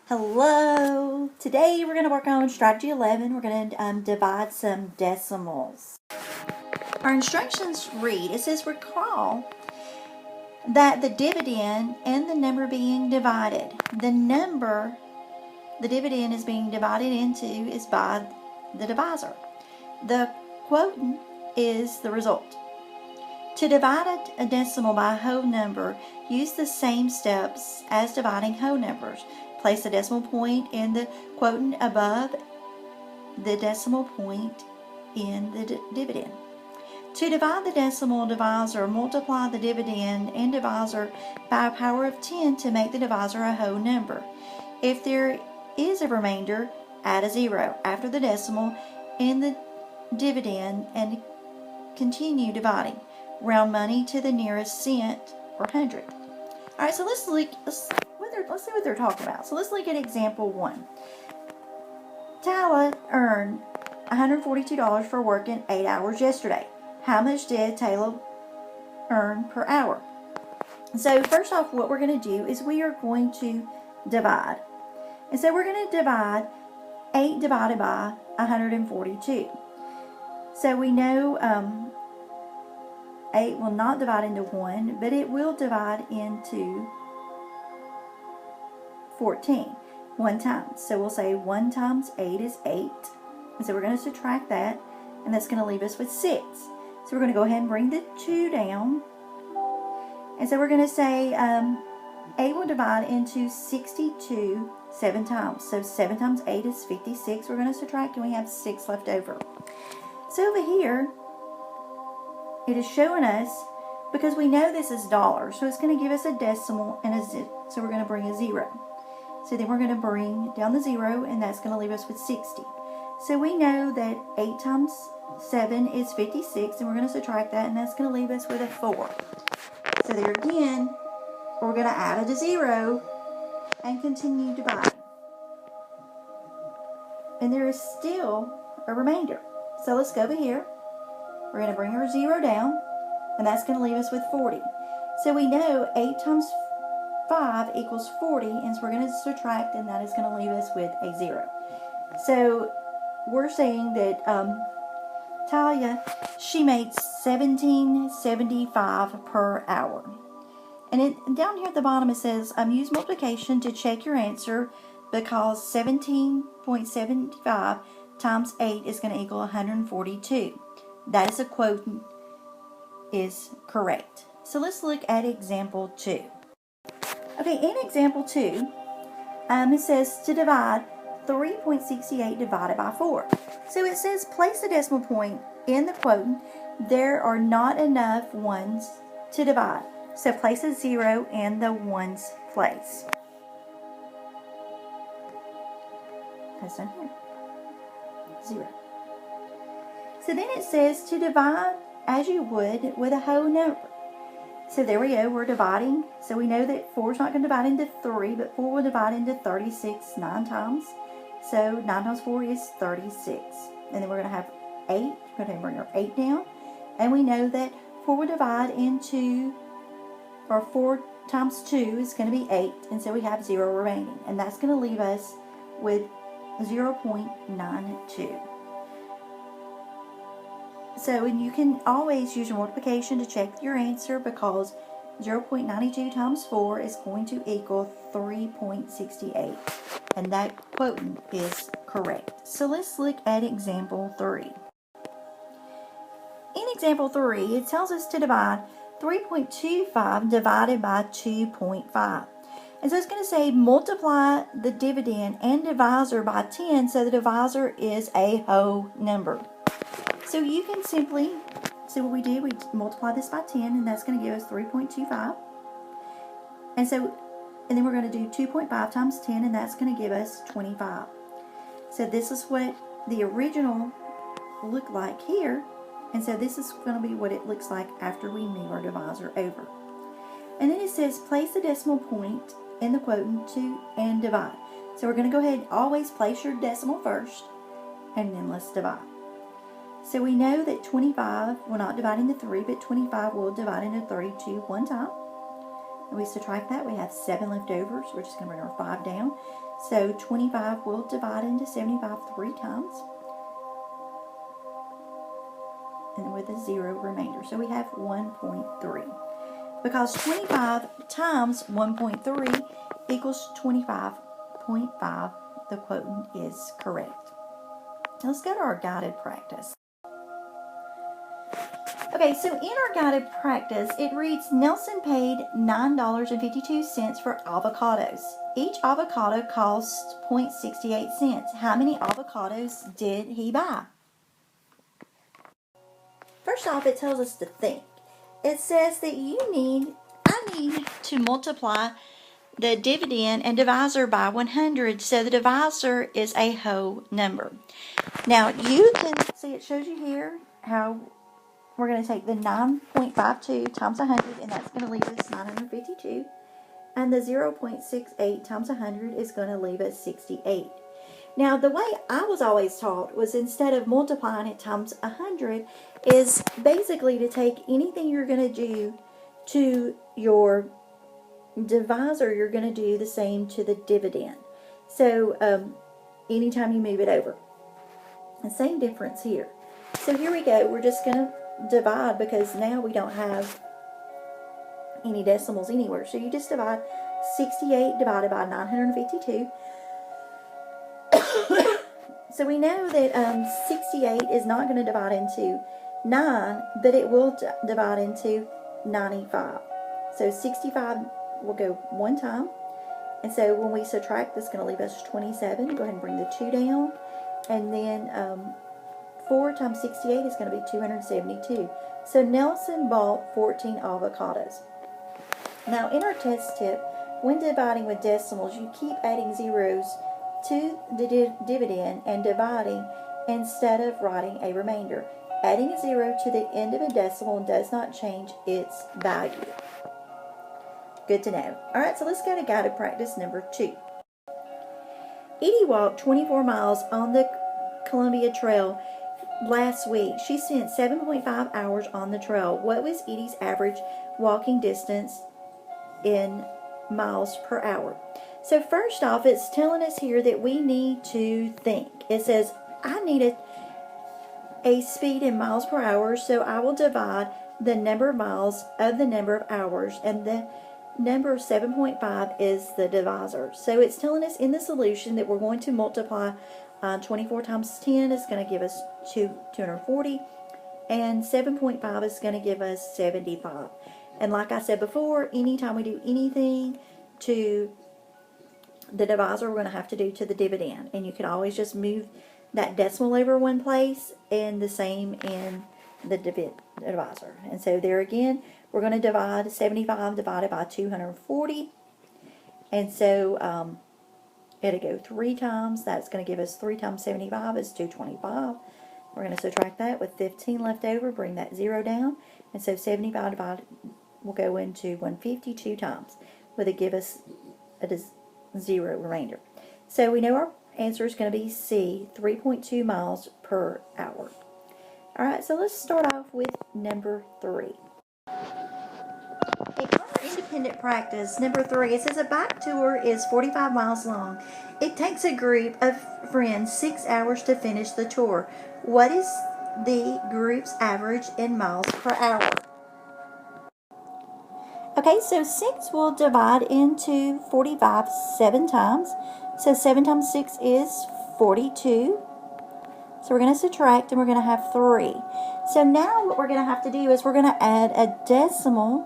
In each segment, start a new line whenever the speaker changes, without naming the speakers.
Hello! Today we're going to work on strategy 11. We're going to divide some decimals. Our instructions read, it says recall that the dividend and the number being divided. The number the dividend is being divided into is by the divisor. The quotient is the result. To divide a decimal by a whole number, use the same steps as dividing whole numbers. Place the decimal point in the quotient above the decimal point in the dividend. To divide the decimal divisor, multiply the dividend and divisor by a power of 10 to make the divisor a whole number. If there is a remainder, add a 0 after the decimal in the dividend and continue dividing. Round money to the nearest cent or hundred. Alright, so let's see what they're talking about. So let's look at example 1. Tala earned $142 for working 8 hours yesterday. How much did Taylor earn per hour? So first off, what we're going to do is we are going to divide. And so we're going to divide 8 divided by 142. So we know 8 will not divide into 1, but it will divide into 14 one time. So we'll say 1 times 8 is 8. And so we're going to subtract that, and that's going to leave us with 6. So we're going to go ahead and bring the 2 down. And so we're going to say 8 will divide into 62 7 times. So 7 times 8 is 56. We're going to subtract, and we have 6 left over. So over here, it is showing us, because we know this is dollars, so it's going to give us a decimal and a zero. So we're going to bring a 0. So then we're going to bring down the 0, and that's going to leave us with 60. So we know that 8 times 7 is 56, and we're going to subtract that, and that's going to leave us with a 4. So there again, we're going to add a 0 and continue dividing. And there is still a remainder. So let's go over here. We're going to bring our 0 down, and that's going to leave us with 40. So we know 8 times 5 equals 40, and so we're going to subtract, and that is going to leave us with a 0. So we're saying that Talia, she made $17.75 per hour. And down here at the bottom it says, use multiplication to check your answer, because 17.75 times 8 is going to equal 142. That is a quotient is correct. So let's look at example 2. Okay, in example 2, it says to divide 3.68 divided by 4. So it says place the decimal point in the quotient. There are not enough ones to divide. So place a 0 in the ones place. That's down here. 0. So then it says to divide as you would with a whole number. So there we go, we're dividing. So we know that 4 is not going to divide into 3, but 4 will divide into 36 9 times. So 9 times 4 is 36. And then we're going to have 8. We're going to bring our 8 down. And we know that 4 will divide into, or 4 times 2 is going to be 8. And so we have 0 remaining. And that's going to leave us with 0.92. So, and you can always use your multiplication to check your answer, because 0.92 times 4 is going to equal 3.68. And that quotient is correct. So let's look at example 3. In example 3, it tells us to divide 3.25 divided by 2.5. And so it's going to say multiply the dividend and divisor by 10, so the divisor is a whole number. So you can simply see what we do. We multiply this by 10, and that's going to give us 3.25. And then we're going to do 2.5 times 10, and that's going to give us 25. So this is what the original looked like here. And so this is going to be what it looks like after we move our divisor over. And then it says place the decimal point in the quotient and divide. So we're going to go ahead and always place your decimal first, and then let's divide. So we know that 25 will not divide into 3, but 25 will divide into 32 one time. and we subtract that, we have 7 left over, so we're just going to bring our 5 down. So 25 will divide into 75 3 times, and with a 0 remainder. So we have 1.3. Because 25 times 1.3 equals 25.5, the quotient is correct. Now let's go to our guided practice. Okay, so in our guided practice, it reads, Nelson paid $9.52 for avocados. Each avocado costs 0.68 cents. How many avocados did he buy? First off, it tells us to think. It says that I need to multiply the dividend and divisor by 100, so the divisor is a whole number. Now, you can see it shows you here how we're going to take the 9.52 times 100, and that's going to leave us 952. And the 0.68 times 100 is going to leave us 68. Now, the way I was always taught was instead of multiplying it times 100 is basically to take anything you're going to do to your divisor, you're going to do the same to the dividend. So, anytime you move it over. The same difference here. So here we go. We're just going to divide because now we don't have any decimals anywhere. So you just divide 68 divided by 952. So we know that 68 is not going to divide into 9, but it will divide into 95. So 65 will go one time. And so when we subtract, this is going to leave us 27. Go ahead and bring the 2 down. And then 4 times 68 is going to be 272. So Nelson bought 14 avocados. Now in our test tip, when dividing with decimals, you keep adding zeros to the dividend and dividing instead of writing a remainder. Adding a 0 to the end of a decimal does not change its value. Good to know. Alright, so let's go to guided practice number 2. Edie walked 24 miles on the Columbia Trail last week. She spent 7.5 hours on the trail. What was Edie's average walking distance in miles per hour? So first off, it's telling us here that we need to think. It says, I need a speed in miles per hour, so I will divide the number of miles of the number of hours, and the number 7.5 is the divisor. So it's telling us in the solution that we're going to multiply 24 times 10 is going to give us 240, and 7.5 is going to give us 75. And like I said before, anytime we do anything to the divisor, we're going to have to do to the dividend. And you can always just move that decimal over one place, and the same in the divisor. And so there again, we're going to divide 75 divided by 240. And so it'll go 3 times. That's going to give us 3 times 75 is 225. We're going to subtract that with 15 left over, bring that 0 down. And so 75 divided will go into 152 times, with it give us a 0 remainder. So we know our answer is going to be C, 3.2 miles per hour. Alright, so let's start off with number 3. A car-independent practice, number 3, it says a bike tour is 45 miles long. It takes a group of friends 6 hours to finish the tour. What is the group's average in miles per hour? Okay, so 6 will divide into 45 7 times. So 7 times 6 is 42. So we're going to subtract, and we're going to have 3. So now what we're going to have to do is we're going to add a decimal,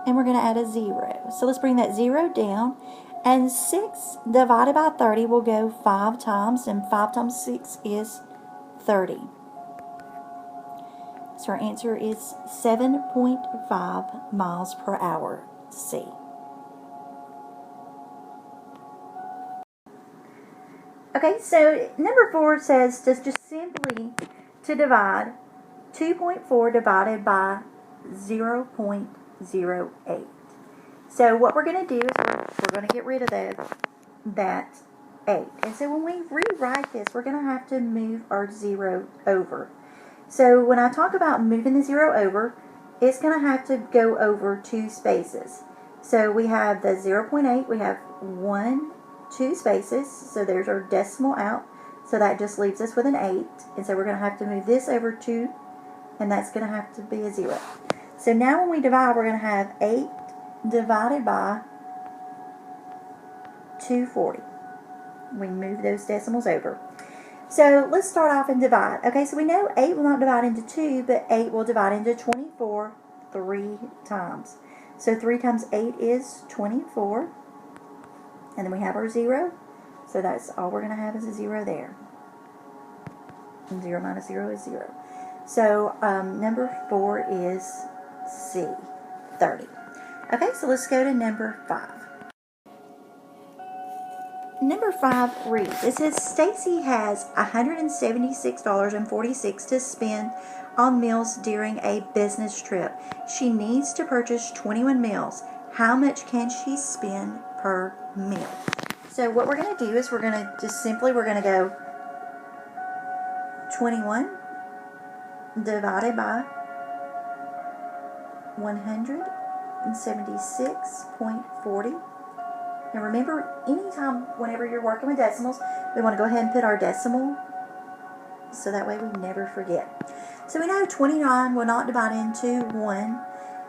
and we're going to add a 0. So let's bring that 0 down. And 6 divided by 30 will go 5 times, and 5 times 6 is 30. So our answer is 7.5 miles per hour, C. Okay, so number 4 says just simply to divide 2.4 divided by 0.08. So what we're going to do is we're going to get rid of that 8. And so when we rewrite this, we're going to have to move our 0 over. So when I talk about moving the 0 over, it's going to have to go over 2 spaces. So we have the 0.8, we have 2 spaces, so there's our decimal out, so that just leaves us with an 8, and so we're going to have to move this over 2, and that's going to have to be a 0. So now when we divide, we're going to have 8 divided by 240. We move those decimals over. So let's start off and divide. Okay, so we know 8 will not divide into 2, but 8 will divide into 24 3 times. So 3 times 8 is 24. And then we have our 0. So that's all we're going to have is a 0 there. And 0 minus 0 is 0. So number 4 is C, 30. Okay, so let's go to number 5. Number 5 reads, it says Stacy has $176.46 to spend on meals during a business trip. She needs to purchase 21 meals. How much can she spend per meal? So what we're going to do is we're going to go 21 divided by 176.40. Now remember, whenever you're working with decimals, we want to go ahead and put our decimal so that way we never forget. So we know 29 will not divide into 1,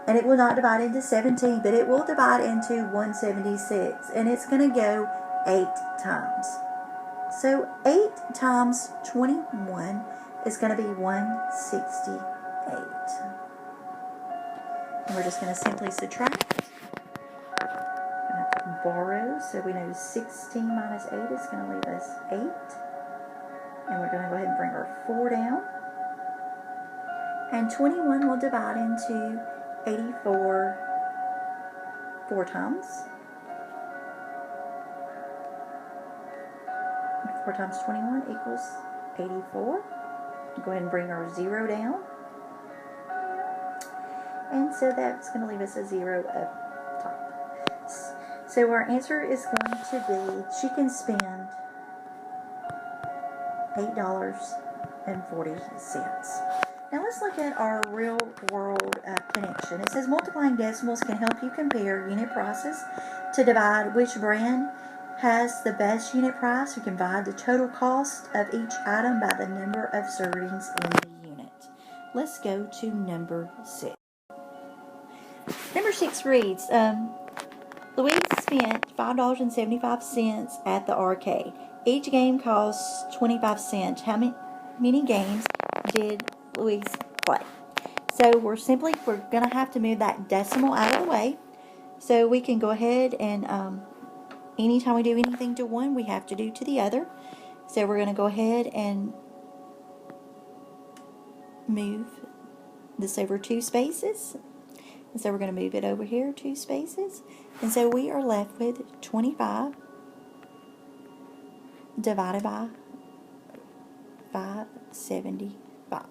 and it will not divide into 17, but it will divide into 176, and it's going to go 8 times. So 8 times 21 is going to be 168. And we're just going to simply subtract. Borrow, so we know 16 minus 8 is going to leave us 8, and we're going to go ahead and bring our 4 down, and 21 will divide into 84 4 times. 4 times 21 equals 84. Go ahead and bring our 0 down, and so that's going to leave us a 0 up top. So our answer is going to be, she can spend $8.40. Now let's look at our real world connection. It says multiplying decimals can help you compare unit prices to divide which brand has the best unit price. You can divide the total cost of each item by the number of servings in the unit. Let's go to number 6. Number 6 reads, Louise spent $5.75 at the arcade. Each game costs 25 cents. How many games did Louise play? So we're going to have to move that decimal out of the way. So we can go ahead and anytime we do anything to one, we have to do to the other. So we're going to go ahead and move this over 2 spaces. And so we're going to move it over here 2 spaces. And so we are left with 25 divided by 575.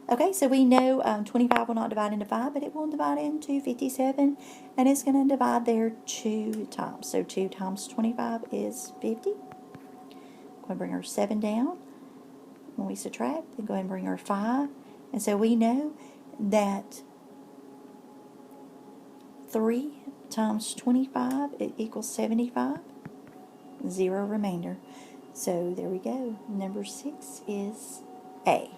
Okay, so we know 25 will not divide into 5, but it will divide into 57, and it's going to divide there 2 times. So 2 times 25 is 50. Go ahead and bring our 7 down. When we subtract, then go ahead and bring our 5. And so we know that 3 times 25 it equals 75. 0 remainder. So there we go. Number 6 is A.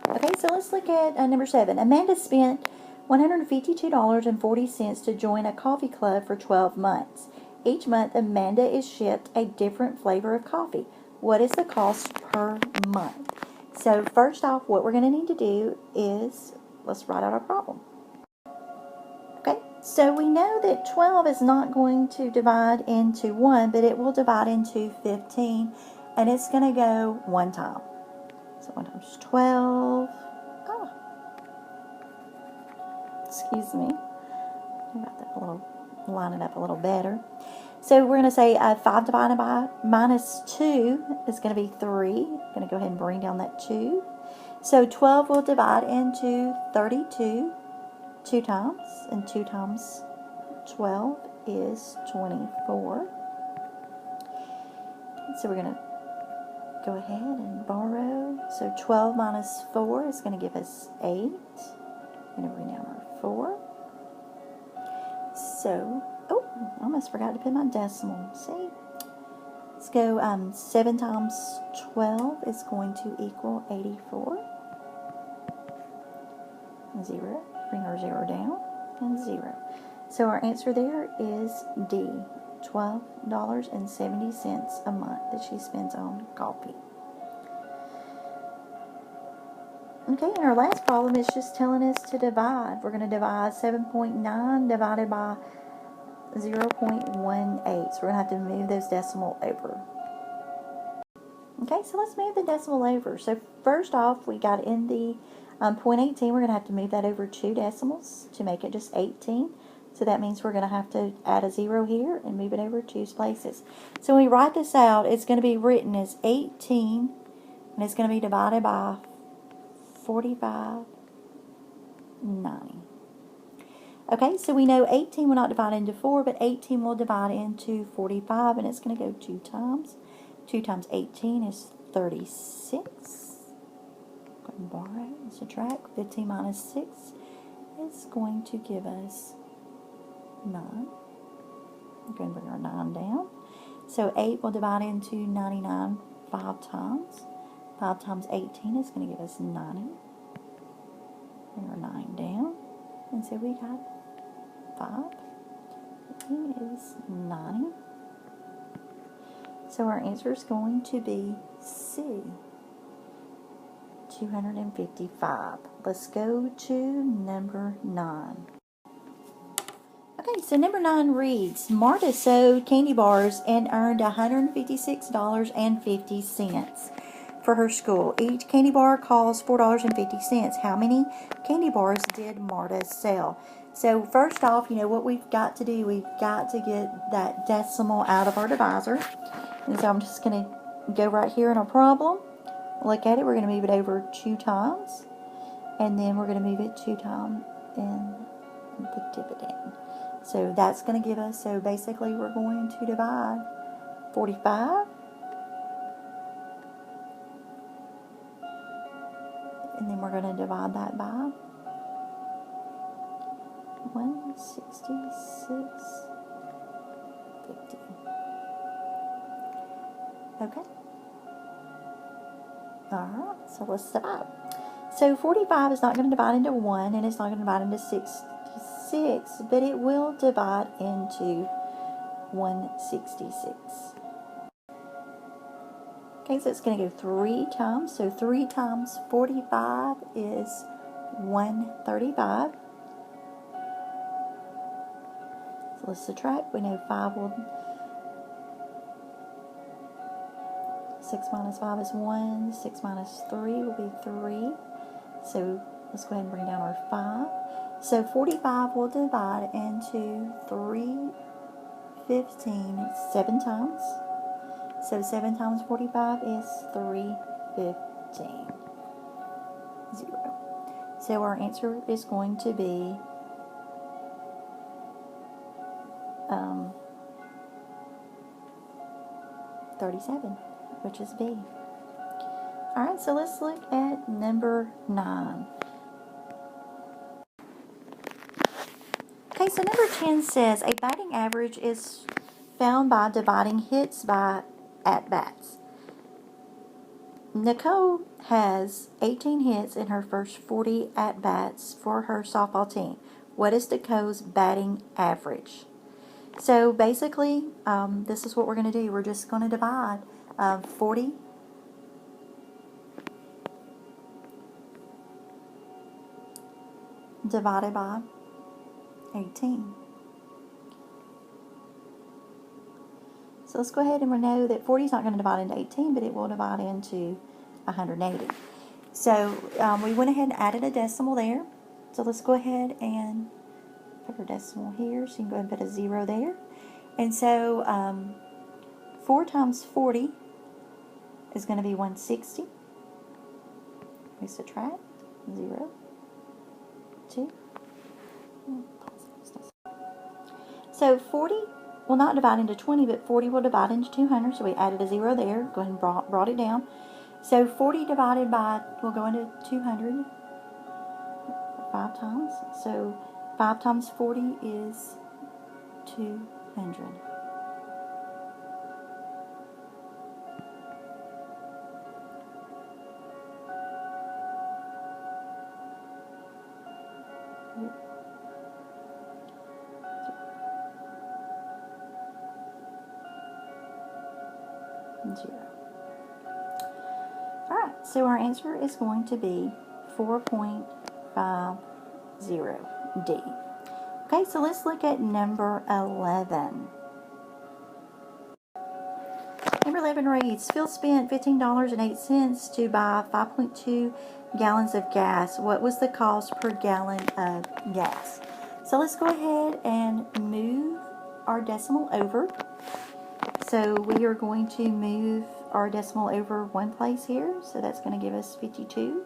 Okay, so let's look at number 7. Amanda spent $152.40 to join a coffee club for 12 months. Each month, Amanda is shipped a different flavor of coffee. What is the cost per month? So first off, what we're going to need to do is, let's write out our problem. Okay, so we know that 12 is not going to divide into 1, but it will divide into 15, and it's going to go 1 time. So 1 times 12. Excuse me. Line it up a little better. So we're going to say 5 divided by minus 2 is going to be 3. I'm going to go ahead and bring down that 2. So 12 will divide into 32 2 times, and 2 times 12 is 24. So we're going to go ahead and borrow. So 12 minus 4 is going to give us 8. I'm going to bring down our 4. So, oh, I almost forgot to put my decimal. See? Let's go 7 times 12 is going to equal 84. 0. Bring our 0 down. And 0. So our answer there is D. $12.70 a month that she spends on coffee. Okay, and our last problem is just telling us to divide. We're going to divide 7.9 divided by 0.18. So we're going to have to move those decimal over. Okay, so let's move the decimal over. So first off, we got in the 0.18. We're going to have to move that over 2 decimals to make it just 18. So that means we're going to have to add a 0 here and move it over 2 places. So when we write this out, it's going to be written as 18, and it's going to be divided by 45.90. Okay, so we know 18 will not divide into 4, but 18 will divide into 45, and it's going to go 2 times. 2 times 18 is 36. Go ahead and borrow and subtract. 15 minus 6 is going to give us 9. We're going to bring our 9 down. So 8 will divide into 99 5 times. 5 times 18 is going to give us 90. Bring our 9 down. And so we got 5. 18 is 90. So our answer is going to be C. 255. Let's go to number 9. Okay, so number 9 reads, Marta sold candy bars and earned $156.50 for her school. Each candy bar costs $4.50. How many candy bars did Marta sell? So first off, you know what we've got to do? We've got to get that decimal out of our divisor. And so I'm just going to go right here in our problem. Look at it. We're going to move it over 2 times. And then we're going to move it 2 times in the dividend. So that's going to give us, so basically we're going to divide 45. And then we're going to divide that by 166.50. Okay. Alright, so let's divide. So 45 is not going to divide into 1, and it's not going to divide into 66, but it will divide into 166. Okay, so it's going to go 3 times. So 3 times 45 is 135. So let's subtract. We know 5 will... 6 minus 5 is 1. 6 minus 3 will be 3. So let's go ahead and bring down our 5. So 45 will divide into 315 7 times. So 7 times 45 is 315. 0. So our answer is going to be 37, which is B. Alright, so let's look at number 9. Okay, so number 10 says a batting average is found by dividing hits by at-bats. Nicole has 18 hits in her first 40 at-bats for her softball team. What is Nicole's batting average? So basically, this is what we're going to do. We're just going to divide 40 divided by 18. So let's go ahead and we know that 40 is not going to divide into 18, but it will divide into 180. So we went ahead and added a decimal there. So let's go ahead and put our decimal here. So you can go ahead and put a 0 there. And so 4 times 40 is going to be 160. We subtract 0, 2. So 40 will not divide into 20, but 40 will divide into 200. So we added a 0 there. Go ahead and brought it down. So 40 divided by, will go into 200 5 times. So 5 times 40 is 200. Zero. Alright, so our answer is going to be 4.50D. Okay, so let's look at number 11. Number 11 reads, Phil spent $15.08 to buy 5.2 gallons of gas. What was the cost per gallon of gas? So let's go ahead and move our decimal over. So we are going to move our decimal over one place here. So that's going to give us 52.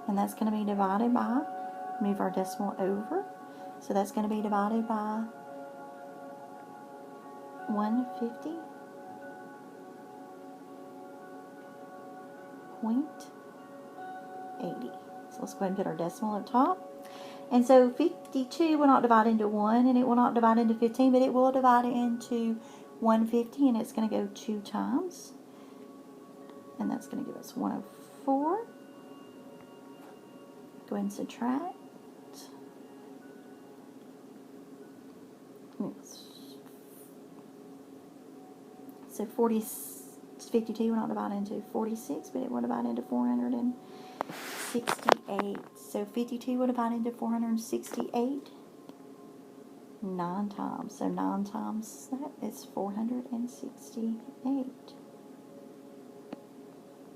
And that's going to be divided by, move our decimal over. So that's going to be divided by 150.80. So let's go ahead and put our decimal up top. And so 52 will not divide into 1, and it will not divide into 15, but it will divide into 150, and it's going to go 2 times. And that's going to give us 104. Go ahead and subtract. So 52 will not divide into 46, but it will divide into 468. So 52 will divide into 468 9 times. So 9 times that is 468.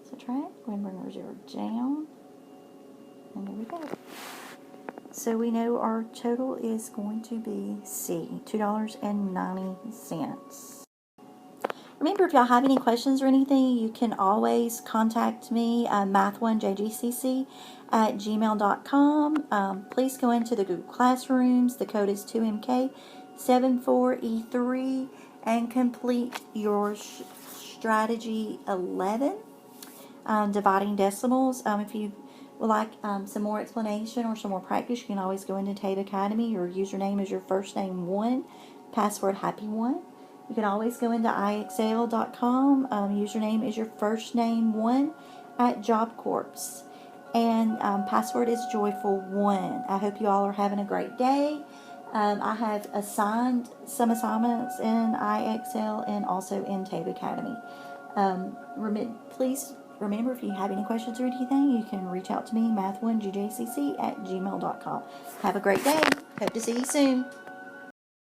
Subtract. Go ahead and bring our 0 down. And there we go. So we know our total is going to be C, $2.90. Remember, if y'all have any questions or anything, you can always contact me, math1jgcc@gmail.com. Please go into the Google Classrooms. The code is 2MK74E3 and complete your strategy 11, dividing decimals. If you would like some more explanation or some more practice, you can always go into Tab Academy. Your username is your first name 1, password happy1. You can always go into IXL.com. Username is your first name 1 at Job Corps. And password is joyful1. I hope you all are having a great day. I have assigned some assignments in IXL and also in Tab Academy. Please remember, if you have any questions or anything, you can reach out to me, math1jgcc@gmail.com. Have a great day. Hope to see you soon.